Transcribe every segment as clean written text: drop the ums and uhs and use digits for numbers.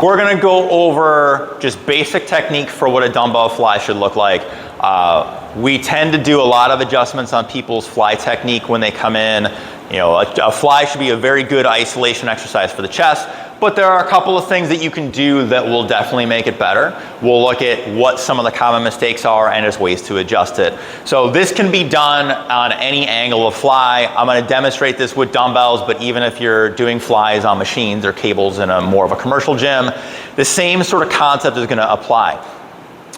We're gonna go over just basic technique for what a dumbbell fly should look like. We tend to do a lot of adjustments on people's fly technique when they come in. You know, a fly should be a very good isolation exercise for the chest, but there are a couple of things that you can do that will definitely make it better. We'll look at what some of the common mistakes are and there's ways to adjust it. So this can be done on any angle of fly. I'm gonna demonstrate this with dumbbells, but even if you're doing flies on machines or cables in a more of a commercial gym, the same sort of concept is gonna apply.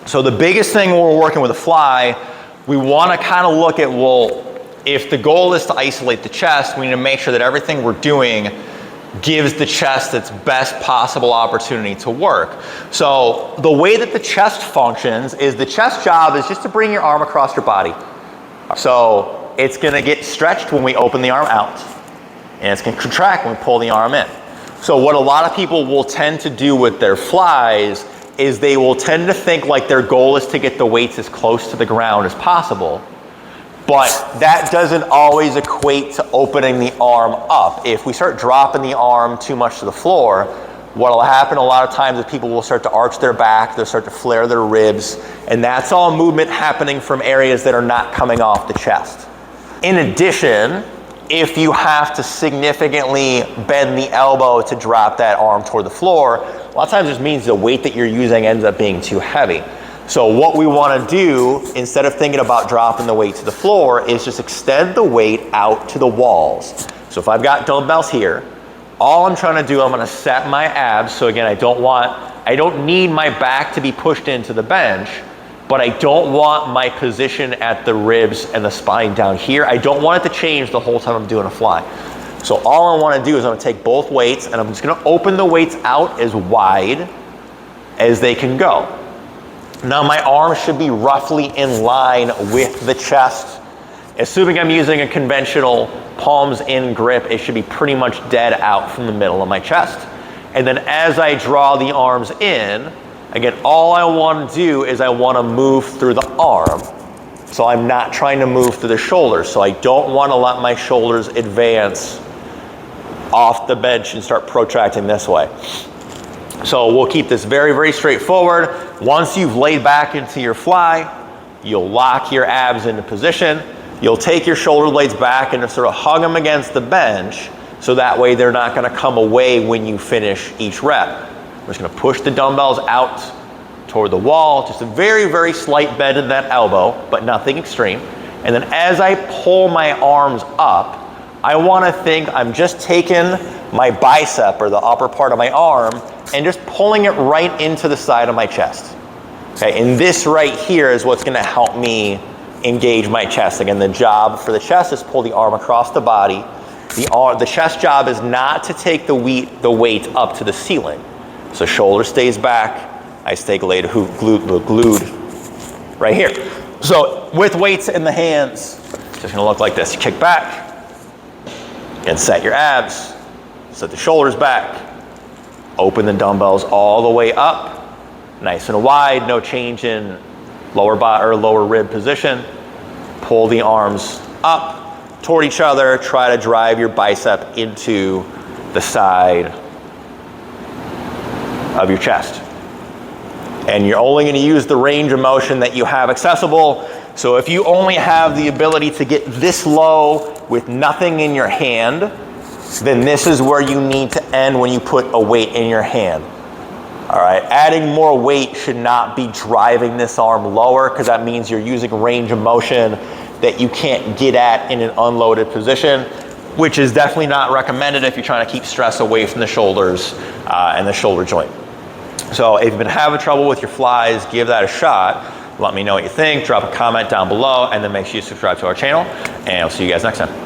So the biggest thing when we're working with a fly, we wanna kind of look at, well, if the goal is to isolate the chest, we need to make sure that everything we're doing gives the chest its best possible opportunity to work. So the way that the chest functions is the chest job is just to bring your arm across your body. So it's gonna get stretched when we open the arm out, and it's gonna contract when we pull the arm in. So what a lot of people will tend to do with their flies is they will tend to think like their goal is to get the weights as close to the ground as possible. But that doesn't always equate to opening the arm up. If we start dropping the arm too much to the floor, what will happen a lot of times is people will start to arch their back, they'll start to flare their ribs, and that's all movement happening from areas that are not coming off the chest. In addition, if you have to significantly bend the elbow to drop that arm toward the floor, a lot of times this means the weight that you're using ends up being too heavy. So what we want to do, instead of thinking about dropping the weight to the floor, is just extend the weight out to the walls. So if I've got dumbbells here, all I'm trying to do, I'm going to set my abs. So again, I don't need my back to be pushed into the bench, but I don't want my position at the ribs and the spine down here. I don't want it to change the whole time I'm doing a fly. So all I want to do is I'm going to take both weights and I'm just going to open the weights out as wide as they can go. Now my arm should be roughly in line with the chest. Assuming I'm using a conventional palms in grip, it should be pretty much dead out from the middle of my chest. And then as I draw the arms in, again, all I want to do is I want to move through the arm. So I'm not trying to move through the shoulders. So I don't want to let my shoulders advance off the bench and start protracting this way. So we'll keep this very, very straightforward. Once you've laid back into your fly, you'll lock your abs into position. You'll take your shoulder blades back and just sort of hug them against the bench so that way they're not going to come away when you finish each rep. We're just going to push the dumbbells out toward the wall, just a very, very slight bend in that elbow, but nothing extreme. And then as I pull my arms up, I want to think I'm just taking my bicep or the upper part of my arm and just pulling it right into the side of my chest. Okay, and this right here is what's going to help me engage my chest. Again, the job for the chest is pull the arm across the body. The chest job is not to take the weight up to the ceiling. So shoulder stays back, I stay glued right here. So with weights in the hands, it's just gonna look like this. You kick back and set your abs, set the shoulders back, open the dumbbells all the way up, nice and wide, no change in lower rib position. Pull the arms up toward each other, try to drive your bicep into the side of your chest. And you're only going to use the range of motion that you have accessible. So if you only have the ability to get this low with nothing in your hand, then this is where you need to end when you put a weight in your hand. All right, adding more weight should not be driving this arm lower because that means you're using range of motion that you can't get at in an unloaded position, which is definitely not recommended if you're trying to keep stress away from the shoulders and the shoulder joint. So if you've been having trouble with your flies, give that a shot. Let me know what you think, drop a comment down below, and then make sure you subscribe to our channel, and I'll see you guys next time.